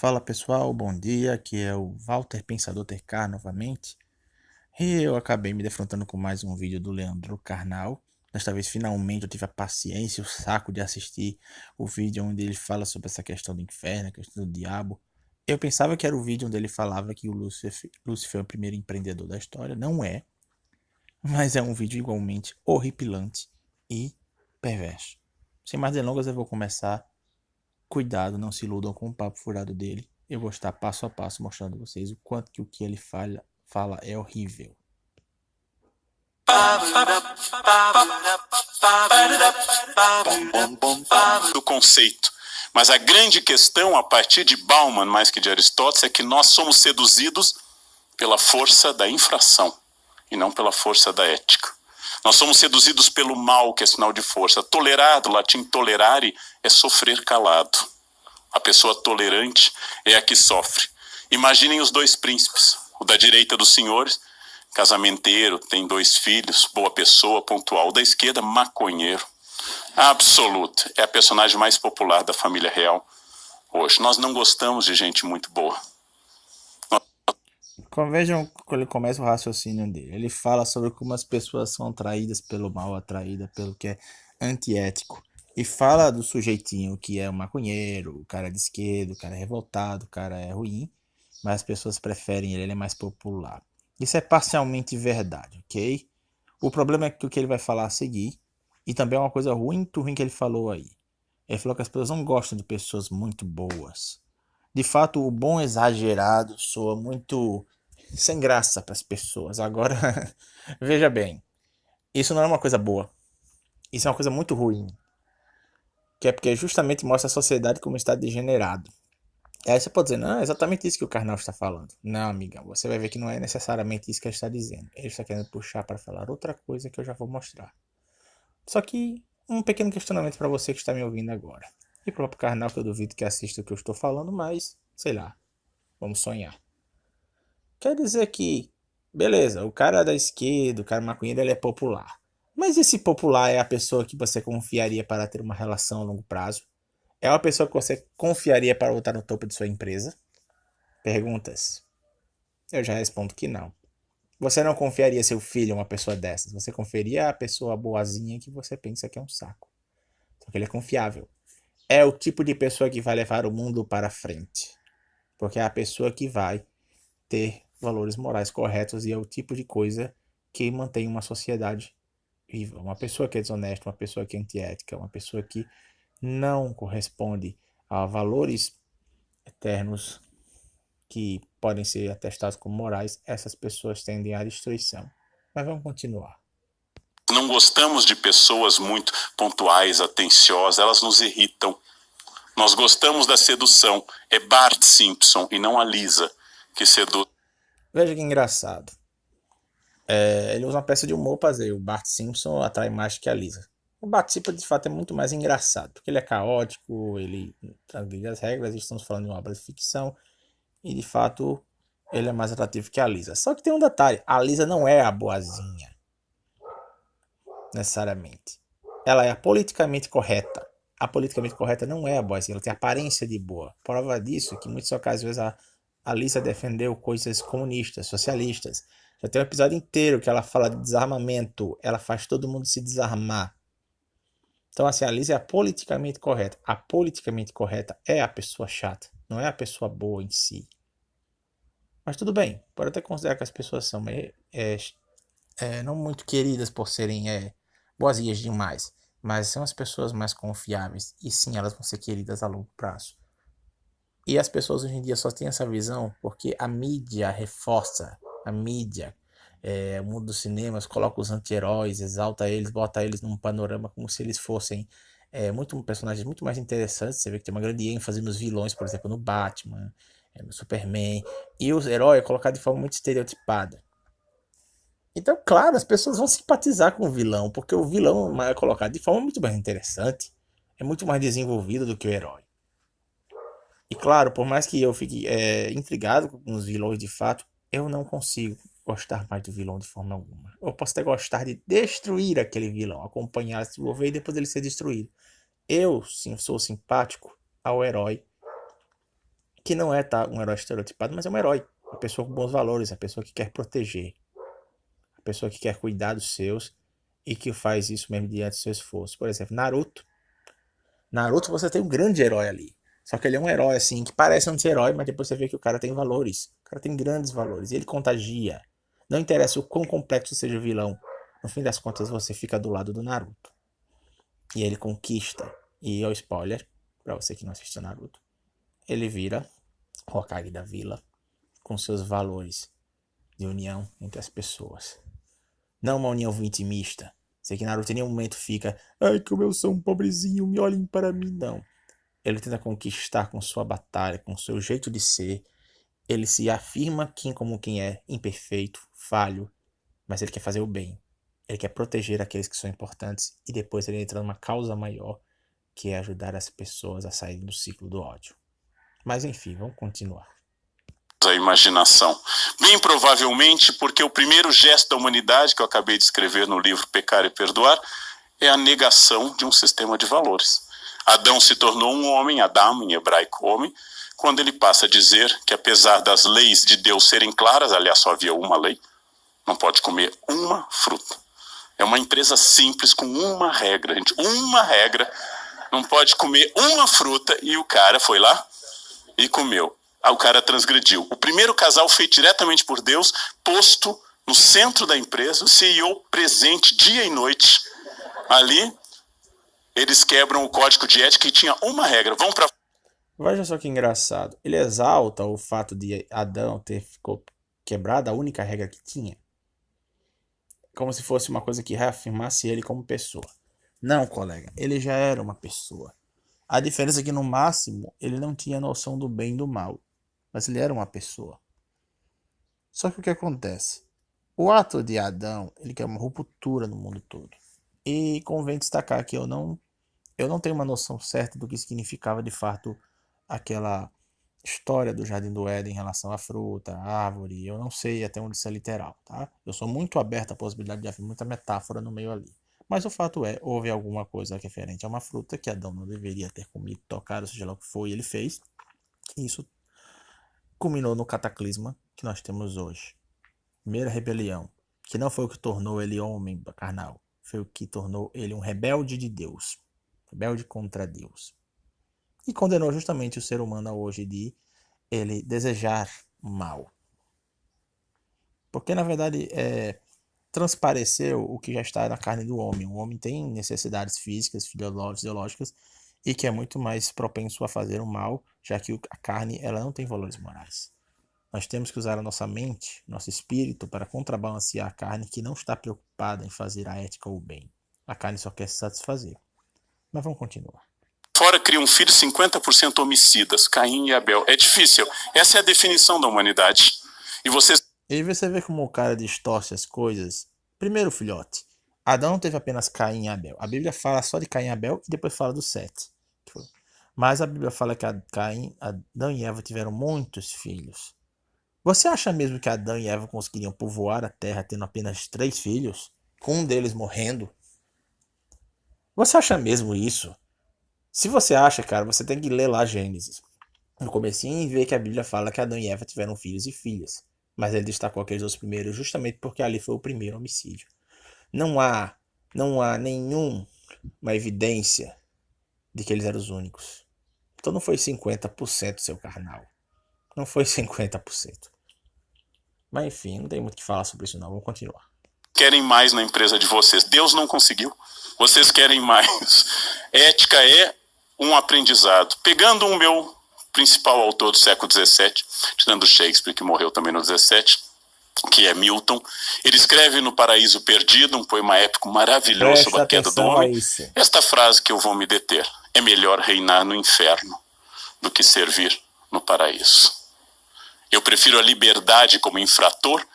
Fala pessoal, bom dia. Aqui é o Walter Pensador TK novamente. E eu acabei me defrontando com mais um vídeo do Leandro Carnal. Desta vez, finalmente, eu tive a paciência e o saco de assistir o vídeo onde ele fala sobre essa questão do inferno, a questão do diabo. Eu pensava que era o vídeo onde ele falava que o Lúcifer é o primeiro empreendedor da história. Não é, mas é um vídeo igualmente horripilante e perverso. Sem mais delongas, eu vou começar. Cuidado, não se iludam com o papo furado dele. Eu vou estar passo a passo mostrando a vocês o quanto que o que ele fala é horrível. Do conceito. Mas a grande questão, a partir de Bauman, mais que de Aristóteles, é que nós somos seduzidos pela força da infração e não pela força da ética. Nós somos seduzidos pelo mal, que é sinal de força. Tolerar, do latim tolerare, é sofrer calado. A pessoa tolerante é a que sofre. Imaginem os dois príncipes. O da direita dos senhores, casamenteiro, tem 2 filhos, boa pessoa, pontual. O da esquerda, maconheiro. Absoluto. É a personagem mais popular da família real hoje. Nós não gostamos de gente muito boa. Vejam quando ele começa o raciocínio dele. Ele fala sobre como as pessoas são atraídas pelo mal, atraídas pelo que é antiético. E fala do sujeitinho que é o maconheiro, o cara de esquerda, o cara é revoltado, o cara é ruim. Mas as pessoas preferem ele, ele é mais popular. Isso é parcialmente verdade, ok? O problema é que o que ele vai falar a seguir, e também é uma coisa muito ruim que ele falou aí. Ele falou que as pessoas não gostam de pessoas muito boas. De fato, o bom exagerado soa muito sem graça para as pessoas. Agora, veja bem, isso não é uma coisa boa. Isso é uma coisa muito ruim. Que é porque justamente mostra a sociedade como está degenerado. E aí você pode dizer, não, é exatamente isso que o Karnal está falando. Não, amigão, você vai ver que não é necessariamente isso que ele está dizendo. Ele está querendo puxar para falar outra coisa que eu já vou mostrar. Só que um pequeno questionamento para você que está me ouvindo agora. E para o próprio Karnal, que eu duvido que assista o que eu estou falando, mas, sei lá, vamos sonhar. Quer dizer que, beleza, o cara da esquerda, o cara maconheiro, ele é popular. Mas esse popular é a pessoa que você confiaria para ter uma relação a longo prazo? É uma pessoa que você confiaria para voltar no topo de sua empresa? Perguntas. Eu já respondo que não. Você não confiaria seu filho a uma pessoa dessas. Você confiaria a pessoa boazinha que você pensa que é um saco. Só que ele é confiável. É o tipo de pessoa que vai levar o mundo para frente. Porque é a pessoa que vai ter valores morais corretos e é o tipo de coisa que mantém uma sociedade viva. Uma pessoa que é desonesta, uma pessoa que é antiética, uma pessoa que não corresponde a valores eternos que podem ser atestados como morais, essas pessoas tendem à destruição. Mas vamos continuar. Não gostamos de pessoas muito pontuais, atenciosas, elas nos irritam. Nós gostamos da sedução. É Bart Simpson e não a Lisa que seduz. Veja que engraçado. Ele usa uma peça de humor para dizer o Bart Simpson atrai mais que a Lisa. O Bart Simpson de fato é muito mais engraçado, porque ele é caótico, ele transgride as regras, estamos falando de uma obra de ficção, e de fato ele é mais atrativo que a Lisa. Só que tem um detalhe, a Lisa não é a boazinha, necessariamente. Ela é a politicamente correta. A politicamente correta não é a boazinha, ela tem aparência de boa. Prova disso é que em muitas ocasiões a Lisa defendeu coisas comunistas, socialistas. Já tem um episódio inteiro que ela fala de desarmamento, ela faz todo mundo se desarmar. Então, assim, a Lisa é a politicamente correta. A politicamente correta é a pessoa chata, não é a pessoa boa em si. Mas tudo bem, pode até considerar que as pessoas são não muito queridas por serem boazinhas demais, mas são as pessoas mais confiáveis e sim, elas vão ser queridas a longo prazo. E as pessoas hoje em dia só têm essa visão porque a mídia reforça, a mídia, o mundo dos cinemas coloca os anti-heróis, exalta eles, bota eles num panorama como se eles fossem personagens muito mais interessantes. Você vê que tem uma grande ênfase nos vilões, por exemplo, no Batman, no Superman, e os heróis é colocado de forma muito estereotipada. Então, claro, as pessoas vão simpatizar com o vilão, porque o vilão é colocado de forma muito mais interessante, é muito mais desenvolvido do que o herói. E claro, por mais que eu fique intrigado com os vilões de fato, eu não consigo gostar mais do vilão de forma alguma. Eu posso até gostar de destruir aquele vilão, acompanhar, se envolver e depois ele ser destruído. Eu sim sou simpático ao herói que não é um herói estereotipado, mas é um herói. Uma pessoa com bons valores, a pessoa que quer proteger, a pessoa que quer cuidar dos seus e que faz isso mesmo diante do seu esforço. Por exemplo, Naruto. Naruto você tem um grande herói ali. Só que ele é um herói assim, que parece um herói, mas depois você vê que o cara tem valores. O cara tem grandes valores. E ele contagia. Não interessa o quão complexo seja o vilão. No fim das contas, você fica do lado do Naruto. E ele conquista. E o spoiler, pra você que não assistiu Naruto, ele vira Hokage da vila com seus valores de união entre as pessoas. Não uma união vitimista. Sei que Naruto em nenhum momento fica, ai, como eu sou um pobrezinho, me olhem para mim, não. Ele tenta conquistar com sua batalha, com seu jeito de ser. Ele se afirma como quem é imperfeito, falho, mas ele quer fazer o bem. Ele quer proteger aqueles que são importantes e depois ele entra numa causa maior, que é ajudar as pessoas a saírem do ciclo do ódio. Mas enfim, vamos continuar. A imaginação. Bem provavelmente porque o primeiro gesto da humanidade que eu acabei de escrever no livro Pecar e Perdoar é a negação de um sistema de valores. Adão se tornou um homem, Adam em hebraico homem, quando ele passa a dizer que apesar das leis de Deus serem claras, aliás só havia uma lei, não pode comer uma fruta. É uma empresa simples com uma regra, gente, uma regra, não pode comer uma fruta e o cara foi lá e comeu. O cara transgrediu. O primeiro casal feito diretamente por Deus, posto no centro da empresa, o CEO presente dia e noite. Ali, eles quebram o código de ética e tinha uma regra. Vão para... Veja só que engraçado. Ele exalta o fato de Adão ter quebrado a única regra que tinha. Como se fosse uma coisa que reafirmasse ele como pessoa. Não, colega. Ele já era uma pessoa. A diferença é que, no máximo, ele não tinha noção do bem e do mal. Mas ele era uma pessoa. Só que o que acontece? O ato de Adão, ele quer uma ruptura no mundo todo. E convém destacar que eu não tenho uma noção certa do que significava de fato aquela história do Jardim do Éden em relação à fruta, à árvore. Eu não sei até onde isso é literal, tá? Eu sou muito aberto à possibilidade de haver muita metáfora no meio ali. Mas o fato é, houve alguma coisa referente a uma fruta que Adão não deveria ter comido, tocado, seja lá o que foi, e ele fez. E isso culminou no cataclisma que nós temos hoje. Primeira rebelião, que não foi o que tornou ele homem carnal, foi o que tornou ele um rebelde de Deus, rebelde contra Deus. E condenou justamente o ser humano hoje de ele desejar mal. Porque na verdade transpareceu o que já está na carne do homem. O homem tem necessidades físicas, fisiológicas, e que é muito mais propenso a fazer o mal, já que a carne ela não tem valores morais. Nós temos que usar a nossa mente, nosso espírito, para contrabalancear a carne que não está preocupada em fazer a ética ou o bem. A carne só quer se satisfazer. Mas vamos continuar. Fora criam filhos 50% homicidas, Caim e Abel. É difícil. Essa é a definição da humanidade. E você vê como o cara distorce as coisas. Primeiro, filhote, Adão não teve apenas Caim e Abel. A Bíblia fala só de Caim e Abel e depois fala dos 7. Mas a Bíblia fala que Adão e Eva tiveram muitos filhos. Você acha mesmo que Adão e Eva conseguiriam povoar a terra tendo apenas 3 filhos? Com um deles morrendo? Você acha mesmo isso? Se você acha, cara, você tem que ler lá Gênesis, no comecinho, e ver que a Bíblia fala que Adão e Eva tiveram filhos e filhas. Mas ele destacou aqueles dois primeiros justamente porque ali foi o primeiro homicídio. Não há nenhuma evidência de que eles eram os únicos. Então não foi 50% seu carnal. Não foi 50%. Mas enfim, não tem muito o que falar sobre isso não. Vamos continuar. Querem mais na empresa de vocês. Deus não conseguiu. Vocês querem mais. Ética é um aprendizado. Pegando o meu principal autor do século XVII, tirando Shakespeare, que morreu também no XVII, que é Milton, ele escreve no Paraíso Perdido, um poema épico maravilhoso sobre a queda do homem. Esta frase que eu vou me deter: é melhor reinar no inferno do que servir no paraíso. Eu prefiro a liberdade como infrator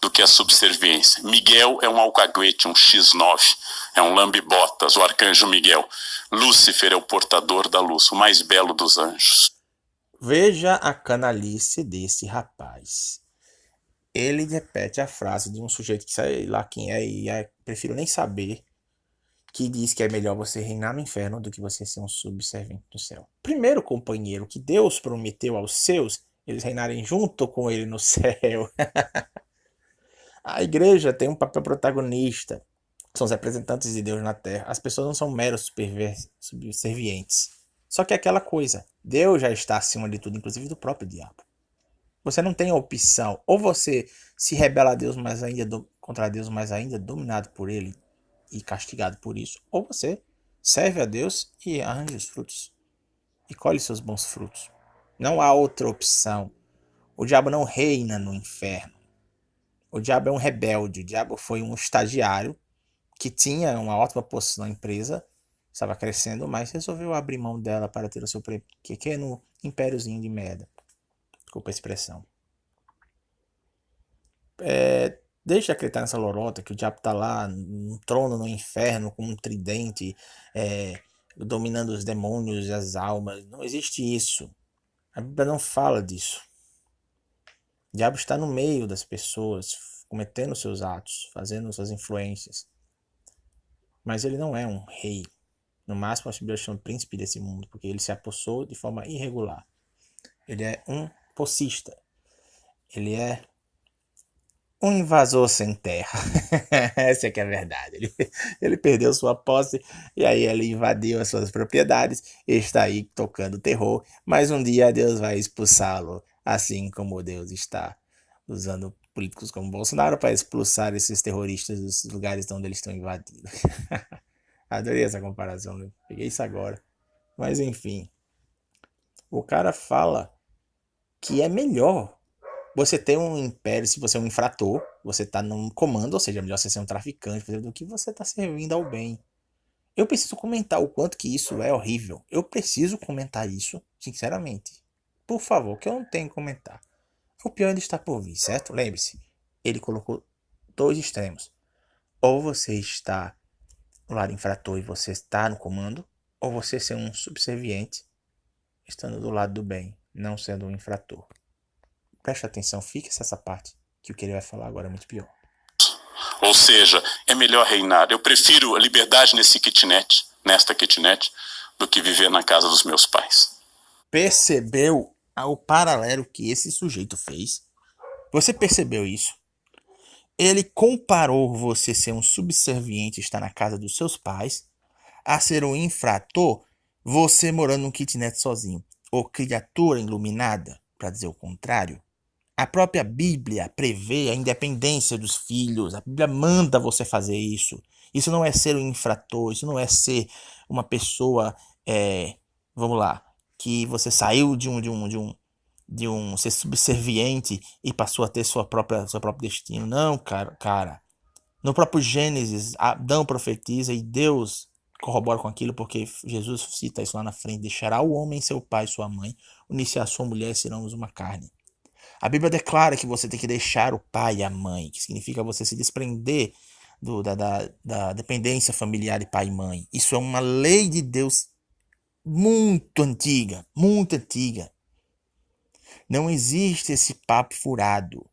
do que a subserviência. Miguel é um alcaguete, um X9, é um lambe-botas, o arcanjo Miguel. Lúcifer é o portador da luz, o mais belo dos anjos. Veja a canalice desse rapaz. Ele repete a frase de um sujeito que sei lá quem é e prefiro nem saber, que diz que é melhor você reinar no inferno do que você ser um subserviente no céu. Primeiro companheiro que Deus prometeu aos seus, eles reinarem junto com ele no céu. A igreja tem um papel protagonista. São os representantes de Deus na terra. As pessoas não são meros subservientes. Só que é aquela coisa, Deus já está acima de tudo, inclusive do próprio diabo. Você não tem opção. Ou você se rebela a Deus, mas ainda contra Deus, mas ainda dominado por ele e castigado por isso. Ou você serve a Deus e arranja os frutos. E colhe seus bons frutos. Não há outra opção. O diabo não reina no inferno. O diabo é um rebelde. O diabo foi um estagiário que tinha uma ótima posição na empresa, estava crescendo, mas resolveu abrir mão dela para ter o seu pequeno impériozinho de merda. Desculpa a expressão. Deixa de acreditar nessa lorota que o diabo tá lá no trono no inferno com um tridente, dominando os demônios e as almas. Não existe isso. A Bíblia não fala disso. O diabo está no meio das pessoas, cometendo seus atos, fazendo suas influências. Mas ele não é um rei. No máximo, a Bíblia chama príncipe desse mundo, porque ele se apossou de forma irregular. Ele é um possista. Ele é um invasor sem terra. Essa é que é a verdade. Ele perdeu sua posse e aí ele invadiu as suas propriedades e está aí tocando terror. Mas um dia Deus vai expulsá-lo, assim como Deus está usando políticos como Bolsonaro para expulsar esses terroristas dos lugares onde eles estão invadindo. Adorei essa comparação, né? Peguei isso agora. Mas enfim, o cara fala que é melhor você ter um império, se você é um infrator, você tá num comando, ou seja, é melhor você ser um traficante, do que você tá servindo ao bem. Eu preciso comentar o quanto que isso é horrível. Eu preciso comentar isso, sinceramente. Por favor, que eu não tenho que comentar. O pior ainda está por vir, certo? Lembre-se, ele colocou dois extremos. Ou você está no lado infrator e você está no comando, ou você ser um subserviente, estando do lado do bem, não sendo um infrator. Preste atenção, fixe essa parte, que o que ele vai falar agora é muito pior. Ou seja, é melhor reinar. Eu prefiro a liberdade nesta kitnet, do que viver na casa dos meus pais. Percebeu o paralelo que esse sujeito fez? Você percebeu isso? Ele comparou você ser um subserviente e estar na casa dos seus pais a ser um infrator, você morando num kitnet sozinho. Ou criatura iluminada, para dizer o contrário. A própria Bíblia prevê a independência dos filhos. A Bíblia manda você fazer isso. Isso não é ser um infrator. Isso não é ser uma pessoa, vamos lá, que você saiu de um ser subserviente e passou a ter seu próprio destino. Não, cara. No próprio Gênesis, Adão profetiza e Deus corrobora com aquilo, porque Jesus cita isso lá na frente. Deixará o homem seu pai e sua mãe, unir-se à sua mulher e serão uma carne. A Bíblia declara que você tem que deixar o pai e a mãe, que significa você se desprender da dependência familiar de pai e mãe. Isso é uma lei de Deus muito antiga, muito antiga. Não existe esse papo furado.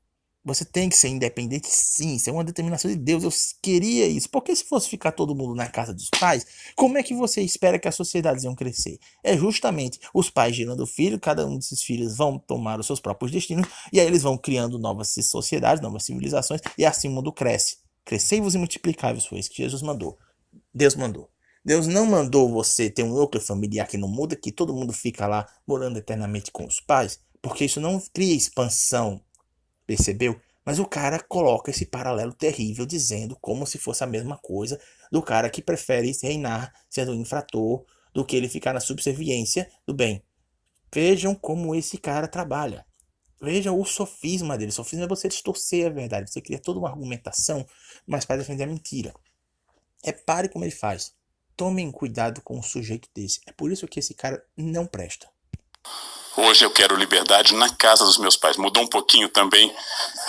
Você tem que ser independente, sim, isso é uma determinação de Deus. Eu queria isso. Porque se fosse ficar todo mundo na casa dos pais, como é que você espera que as sociedades iam crescer? É justamente os pais gerando filho, cada um desses filhos vão tomar os seus próprios destinos, e aí eles vão criando novas sociedades, novas civilizações, e assim o mundo cresce. Crescei-vos e multiplicai-vos, foi isso que Jesus mandou. Deus mandou. Deus não mandou você ter um núcleo familiar que não muda, que todo mundo fica lá morando eternamente com os pais, porque isso não cria expansão. Percebeu? Mas o cara coloca esse paralelo terrível dizendo como se fosse a mesma coisa do cara que prefere reinar sendo um infrator do que ele ficar na subserviência do bem. Vejam como esse cara trabalha. Vejam o sofisma dele. O sofisma é você distorcer a verdade. Você cria toda uma argumentação, mas para defender a mentira. Repare como ele faz. Tomem cuidado com um sujeito desse. É por isso que esse cara não presta. Hoje eu quero liberdade na casa dos meus pais. Mudou um pouquinho também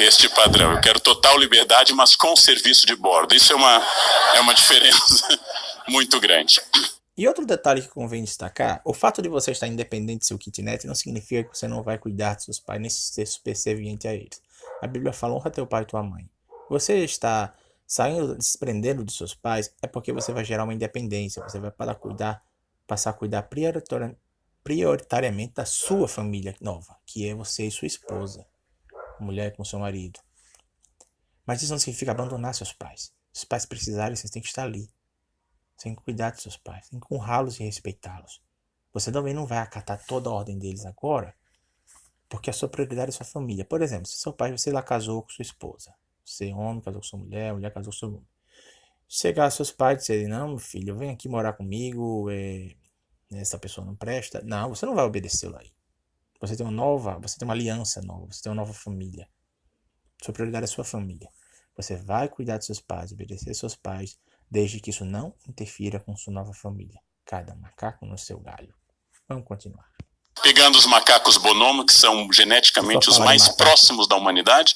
este padrão. Eu quero total liberdade, mas com serviço de bordo. Isso é uma diferença muito grande. E outro detalhe que convém destacar, o fato de você estar independente do seu kitnet não significa que você não vai cuidar dos seus pais, nem ser subserviente a eles. A Bíblia fala, honra teu pai e tua mãe. Você está Saindo, se desprendendo dos seus pais, é porque você vai gerar uma independência. Você vai passar a cuidar prioritariamente da sua família nova, que é você e sua esposa, mulher com seu marido. Mas isso não significa abandonar seus pais. Se os pais precisarem, vocês têm que estar ali. Você tem que cuidar dos seus pais, tem que honrá-los e respeitá-los. Você também não vai acatar toda a ordem deles agora, porque a sua prioridade é sua família. Por exemplo, se seu pai, você lá casou com sua esposa. Você é homem, casou com sua mulher, mulher casou com seu homem. Chegar seus pais e disserem, não, meu filho, vem aqui morar comigo, essa pessoa não presta. Não, você não vai obedecê-lo aí. Você tem uma aliança nova, você tem uma nova família. Sua prioridade é sua família. Você vai cuidar dos seus pais, obedecer seus pais, desde que isso não interfira com sua nova família. Cada macaco no seu galho. Vamos continuar. Pegando os macacos bonomo, que são geneticamente os mais próximos da humanidade,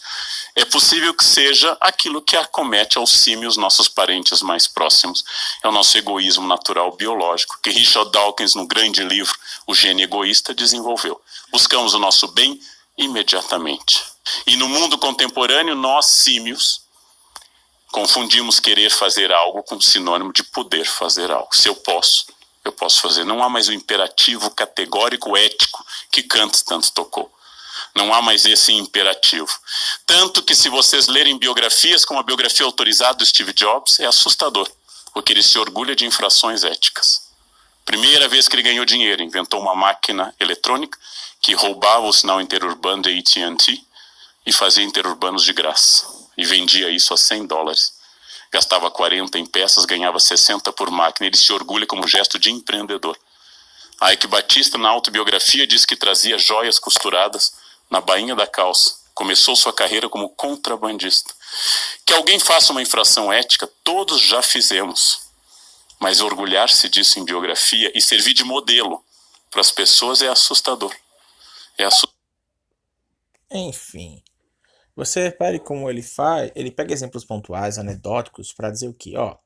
é possível que seja aquilo que acomete aos símios, nossos parentes mais próximos. É o nosso egoísmo natural biológico, que Richard Dawkins, no grande livro O Gene Egoísta, desenvolveu. Buscamos o nosso bem imediatamente. E no mundo contemporâneo, nós, símios, confundimos querer fazer algo com sinônimo de poder fazer algo. Se eu posso fazer. Não há mais o imperativo categórico ético que Kant tanto tocou. Não há mais esse imperativo. Tanto que se vocês lerem biografias, como a biografia autorizada do Steve Jobs, é assustador, porque ele se orgulha de infrações éticas. Primeira vez que ele ganhou dinheiro, inventou uma máquina eletrônica que roubava o sinal interurbano da AT&T e fazia interurbanos de graça. E vendia isso a $100. Gastava 40 em peças, ganhava 60 por máquina. Ele se orgulha como gesto de empreendedor. Ike Batista, na autobiografia, diz que trazia joias costuradas na bainha da calça. Começou sua carreira como contrabandista. Que alguém faça uma infração ética, todos já fizemos. Mas orgulhar-se disso em biografia e servir de modelo para as pessoas é assustador. Enfim, você repare como ele faz, ele pega exemplos pontuais, anedóticos, para dizer o que, ó,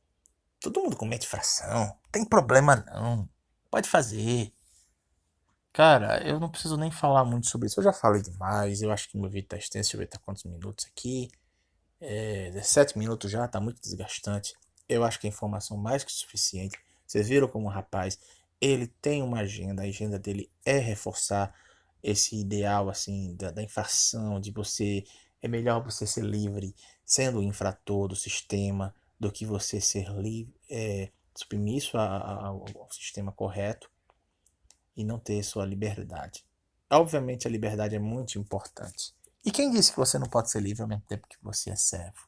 todo mundo comete fração, não tem problema não, pode fazer. Cara, eu não preciso nem falar muito sobre isso, eu já falei demais, eu acho que meu vídeo tá extenso, deixa eu ver tá quantos minutos aqui, 17 minutos já, tá muito desgastante. Eu acho que a informação mais que suficiente. Vocês viram como o rapaz, ele tem uma agenda, a agenda dele é reforçar esse ideal assim da infração, de você é melhor você ser livre sendo o infrator do sistema do que você ser livre, submisso ao sistema correto e não ter sua liberdade. Obviamente a liberdade é muito importante. E quem disse que você não pode ser livre ao mesmo tempo que você é servo?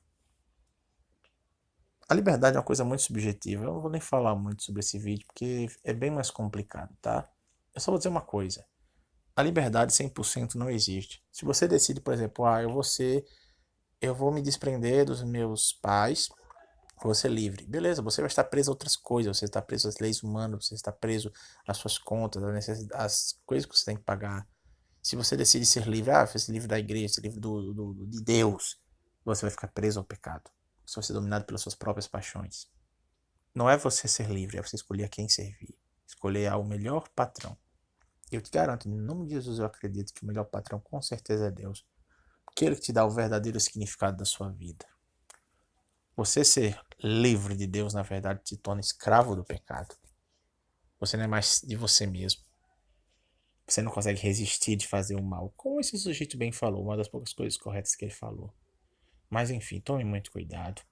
A liberdade é uma coisa muito subjetiva. Eu não vou nem falar muito sobre esse vídeo, porque é bem mais complicado, tá? Eu só vou dizer uma coisa. A liberdade 100% não existe. Se você decide, por exemplo, eu vou me desprender dos meus pais, vou ser livre. Beleza, você vai estar preso a outras coisas, você está preso às leis humanas, você está preso às suas contas, às coisas que você tem que pagar. Se você decide ser livre, ser livre da igreja, ser livre de Deus, você vai ficar preso ao pecado. Você vai ser dominado pelas suas próprias paixões. Não é você ser livre, é você escolher a quem servir. Escolher ao melhor patrão. Eu te garanto, em nome de Jesus, eu acredito que o melhor patrão com certeza é Deus. Porque Ele que te dá o verdadeiro significado da sua vida. Você ser livre de Deus, na verdade, te torna escravo do pecado. Você não é mais de você mesmo. Você não consegue resistir de fazer o mal. Como esse sujeito bem falou, uma das poucas coisas corretas que ele falou. Mas enfim, tome muito cuidado.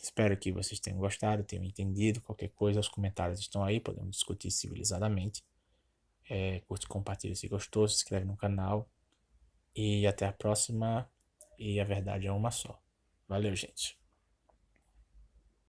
Espero que vocês tenham gostado, tenham entendido. Qualquer coisa, os comentários estão aí, podemos discutir civilizadamente. Curte, compartilha se gostou, se inscreve no canal. E até a próxima. E a verdade é uma só. Valeu, gente.